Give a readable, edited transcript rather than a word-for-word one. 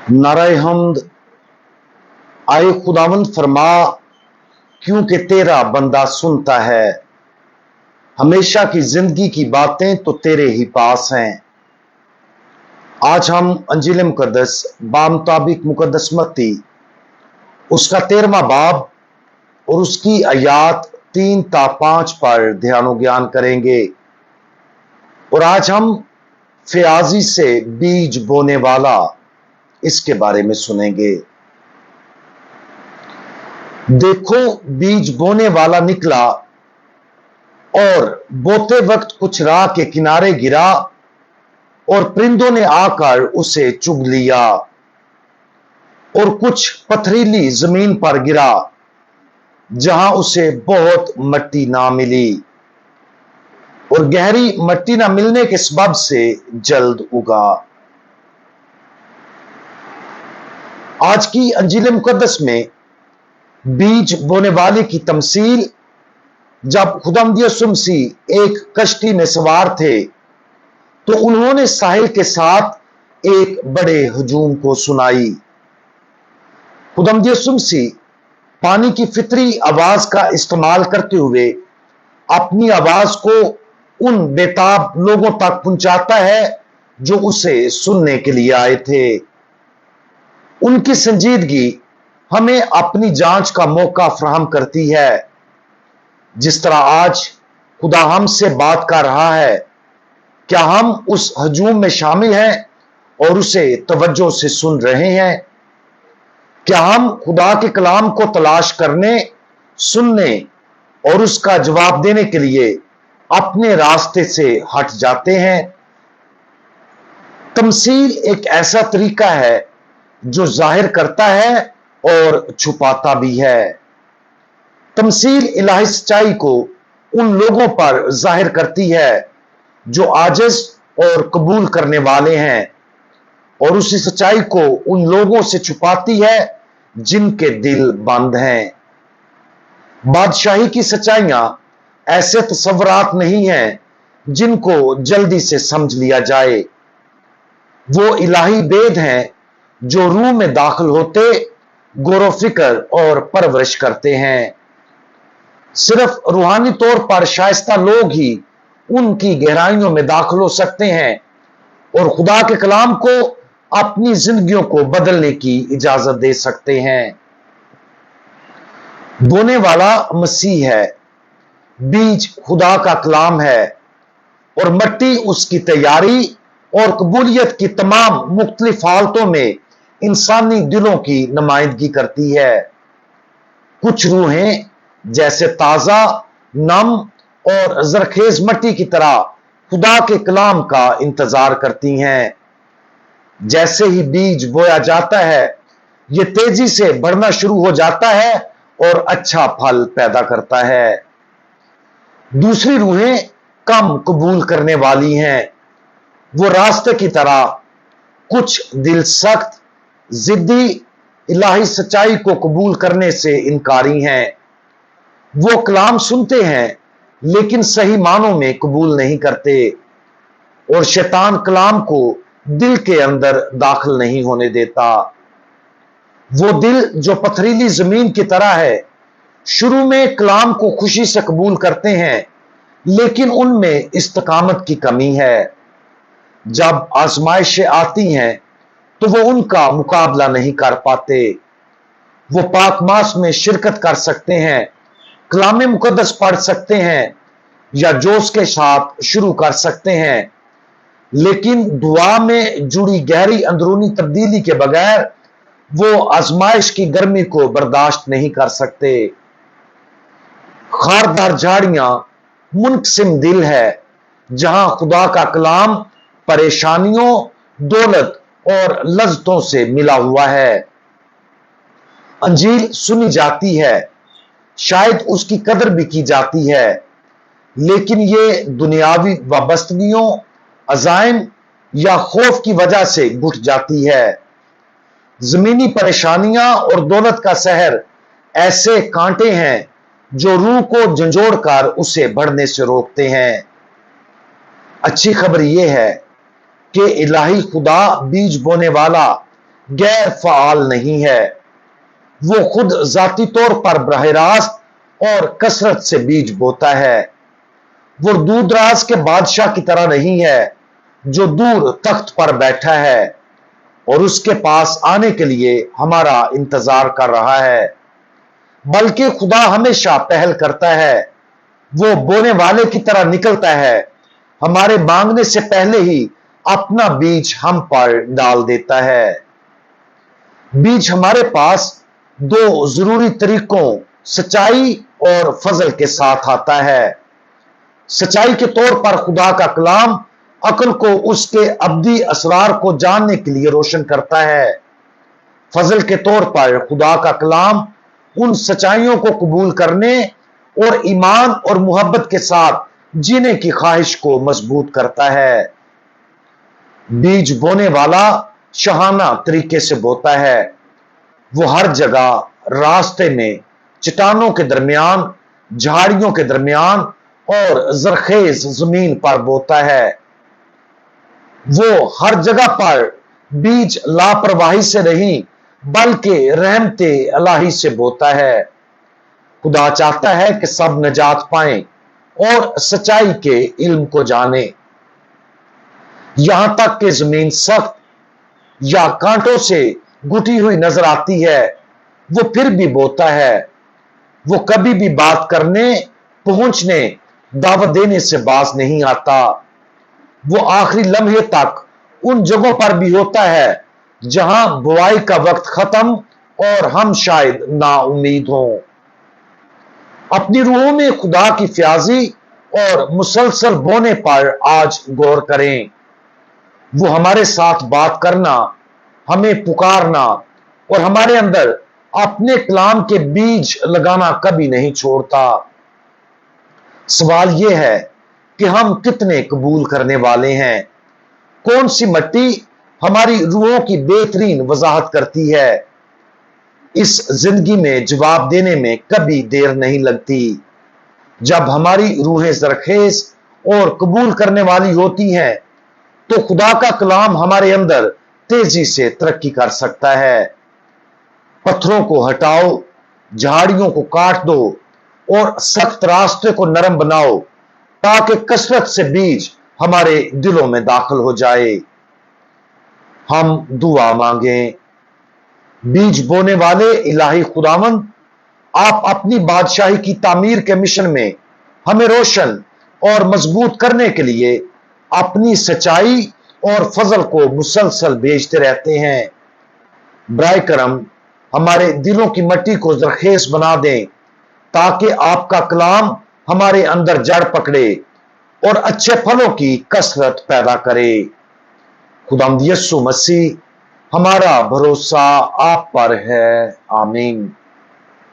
नाराए हमद आए खुदावंद फरमा, क्योंकि तेरा बंदा सुनता है। हमेशा की जिंदगी की बातें तो तेरे ही पास हैं। आज हम अंजील मुकद्दस बामुताबिक मुकद्दस मत्ती उसका 13वां बाब और उसकी आयात 3 ता 5 पर ध्यान ज्ञान करेंगे। और आज हम फयाजी से बीज बोने वाला इसके बारे में सुनेंगे। देखो, बीज बोने वाला निकला और बोते वक्त कुछ राह के किनारे गिरा और परिंदों ने आकर उसे चुग लिया। और कुछ पथरीली जमीन पर गिरा जहां उसे बहुत मट्टी ना मिली, और गहरी मट्टी ना मिलने के सबब से जल्द उगा। आज की अंजील मुकद्दस में बीज बोने वाले की तमसील, जब खुदावंद यीशु मसीह एक कश्ती में सवार थे तो उन्होंने साहिल के साथ एक बड़े हजूम को सुनाई। खुदावंद यीशु मसीह पानी की फितरी आवाज का इस्तेमाल करते हुए अपनी आवाज को उन बेताब लोगों तक पहुंचाता है जो उसे सुनने के लिए आए थे। उनकी संजीदगी हमें अपनी जांच का मौका फराहम करती है। जिस तरह आज खुदा हमसे बात कर रहा है, क्या हम उस हजूम में शामिल हैं और उसे तवज्जो से सुन रहे हैं? क्या हम खुदा के कलाम को तलाश करने, सुनने और उसका जवाब देने के लिए अपने रास्ते से हट जाते हैं? तमसील एक ऐसा तरीका है जो जाहिर करता है और छुपाता भी है। तमसील इलाही सच्चाई को उन लोगों पर जाहिर करती है जो आजिज और कबूल करने वाले हैं, और उसी सच्चाई को उन लोगों से छुपाती है जिनके दिल बंद हैं। बादशाही की सच्चाइयां ऐसे तस्वरात नहीं हैं जिनको जल्दी से समझ लिया जाए। वो इलाही भेद हैं जो रूह में दाखिल होते गौर फिक्र और परवरिश करते हैं। सिर्फ रूहानी तौर पर शाइस्ता लोग ही उनकी गहराइयों में दाखिल हो सकते हैं और खुदा के कलाम को अपनी जिंदगियों को बदलने की इजाजत दे सकते हैं। बोने वाला मसीह है, बीज खुदा का कलाम है, और मट्टी उसकी तैयारी और कबूलियत की तमाम मुख्तलिफ हालतों में इंसानी दिलों की नुमाइंदगी करती है। कुछ रूहें जैसे ताजा, नम और जरखेज मट्टी की तरह खुदा के कलाम का इंतजार करती हैं। जैसे ही बीज बोया जाता है, यह तेजी से बढ़ना शुरू हो जाता है और अच्छा फल पैदा करता है। दूसरी रूहें कम कबूल करने वाली हैं। वो रास्ते की तरह कुछ दिल सख्त, जिद्दी, इलाही सच्चाई को कबूल करने से इनकारी हैं। वो कलाम सुनते हैं लेकिन सही मानों में कबूल नहीं करते, और शैतान कलाम को दिल के अंदर दाखिल नहीं होने देता। वो दिल जो पथरीली जमीन की तरह है, शुरू में कलाम को खुशी से कबूल करते हैं लेकिन उनमें इस्तकामत की कमी है। जब आजमाइशें आती हैं तो वो उनका मुकाबला नहीं कर पाते। वो पाक मास में शिरकत कर सकते हैं, कलाम मुकद्दस पढ़ सकते हैं या जोश के साथ शुरू कर सकते हैं, लेकिन दुआ में जुड़ी गहरी अंदरूनी तब्दीली के बगैर वो आजमाइश की गर्मी को बर्दाश्त नहीं कर सकते। खारदार झाड़ियां मुनकसिम दिल है जहां खुदा का कलाम परेशानियों, दौलत और लज्जतों से मिला हुआ है। अंजील सुनी जाती है, शायद उसकी कदर भी की जाती है, लेकिन ये दुनियावी वाबस्तगियों, अजाइम या खौफ की वजह से घुट जाती है। जमीनी परेशानियां और दौलत का सहर ऐसे कांटे हैं जो रूह को झंझोड़कर उसे बढ़ने से रोकते हैं। अच्छी खबर यह है कि इलाही खुदा बीज बोने वाला गैर फाल नहीं है। वो खुद जाती तौर पर बराह रास्त और कसरत से बीज बोता है। वो दूर दराज के बादशाह की तरह नहीं है जो दूर तख्त पर बैठा है और उसके पास आने के लिए हमारा इंतजार कर रहा है, बल्कि खुदा हमेशा पहल करता है। वो बोने वाले की तरह निकलता है, हमारे मांगने से पहले ही अपना बीज हम पर डाल देता है। बीज हमारे पास दो जरूरी तरीकों सच्चाई और फजल के साथ आता है। सच्चाई के तौर पर खुदा का कलाम अक्ल को उसके अब्दी असरार को जानने के लिए रोशन करता है। फजल के तौर पर खुदा का कलाम उन सच्चाइयों को कबूल करने और ईमान और मोहब्बत के साथ जीने की ख्वाहिश को मजबूत करता है। बीज बोने वाला शहाना तरीके से बोता है। वो हर जगह, रास्ते में, चट्टानों के दरमियान, झाड़ियों के दरमियान और जरखेज जमीन पर बोता है। वो हर जगह पर बीज लापरवाही से नहीं बल्कि रहमते अलाही से बोता है। खुदा चाहता है कि सब निजात पाएं और सच्चाई के इल्म को जाने। यहां तक कि जमीन सख्त या कांटों से गुटी हुई नजर आती है, वो फिर भी बोता है। वो कभी भी बात करने, पहुंचने, दावत देने से बाज नहीं आता। वो आखिरी लम्हे तक उन जगहों पर भी होता है जहां बुआई का वक्त खत्म और हम शायद ना उम्मीद हों। अपनी रूहों में खुदा की फ्याजी और मुसलसल बोने पर आज गौर करें। वो हमारे साथ बात करना, हमें पुकारना और हमारे अंदर अपने कलाम के बीज लगाना कभी नहीं छोड़ता। सवाल यह है कि हम कितने कबूल करने वाले हैं। कौन सी मिट्टी हमारी रूहों की बेहतरीन वजाहत करती है। इस जिंदगी में जवाब देने में कभी देर नहीं लगती। जब हमारी रूहें जरखेज और कबूल करने वाली होती हैं तो खुदा का कलाम हमारे अंदर तेजी से तरक्की कर सकता है। पत्थरों को हटाओ, झाड़ियों को काट दो और सख्त रास्ते को नरम बनाओ ताकि कसरत से बीज हमारे दिलों में दाखिल हो जाए। हम दुआ मांगें। बीज बोने वाले इलाही खुदावंद, आप अपनी बादशाही की तामीर के मिशन में हमें रोशन और मजबूत करने के लिए अपनी सच्चाई और फजल को मुसलसल भेजते रहते हैं। बराए करम हमारे दिलों की मिट्टी को जरखेज बना दें ताकि आपका कलाम हमारे अंदर जड़ पकड़े और अच्छे फलों की कसरत पैदा करे। खुदावंद यीशु मसीह, हमारा भरोसा आप पर है। आमीन।